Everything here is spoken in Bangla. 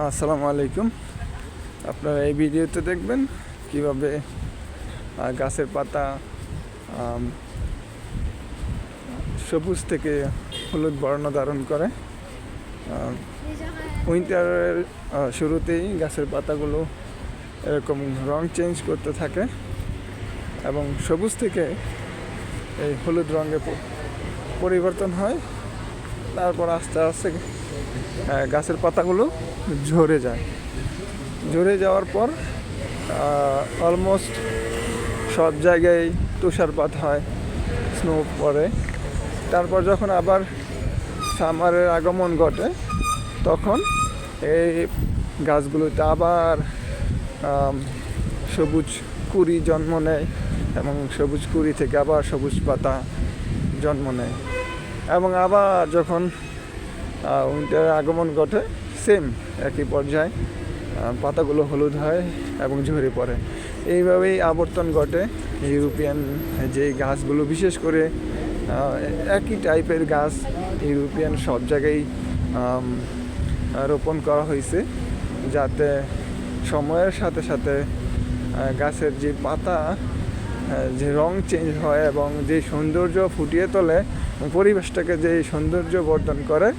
আসসালামু আলাইকুম। আপনারা এই ভিডিওতে দেখবেন কিভাবে গাছের পাতা আম, সবুজ থেকে হলুদ বর্ণ ধারণ করে। উইন্টারের শুরুতেই গাছের পাতাগুলো এরকম রং চেঞ্জ করতে থাকে এবং সবুজ থেকে এই হলুদ রঙে পরিবর্তন হয়। তারপর আস্তে আস্তে গাছের পাতাগুলো ঝরে যায়। ঝরে যাওয়ার পর অলমোস্ট সব জায়গায় তুষারপাত হয়, স্নো পড়ে। তারপর যখন আবার সামারের আগমন ঘটে তখন এই গাছগুলোতে আবার সবুজ কুঁড়ি জন্ম নেয় এবং সবুজ কুঁড়ি থেকে আবার সবুজ পাতা জন্ম নেয় এবং আবার যখন উইন্টারের আগমন ঘটে সেম একই পর্যায়ে পাতাগুলো হলুদ হয় এবং ঝরে পড়ে। এইভাবেই আবর্তন ঘটে। ইউরোপিয়ান যে গাছগুলো, বিশেষ করে একই টাইপের গাছ ইউরোপিয়ান সব জায়গায় রোপণ করা হয়েছে, যাতে সময়ের সাথে সাথে গাছের যে পাতা যে রং চেঞ্জ হয় এবং যে সৌন্দর্য ফুটিয়ে তোলে, পরিবেশটাকে যে সৌন্দর্য বর্ধন করে।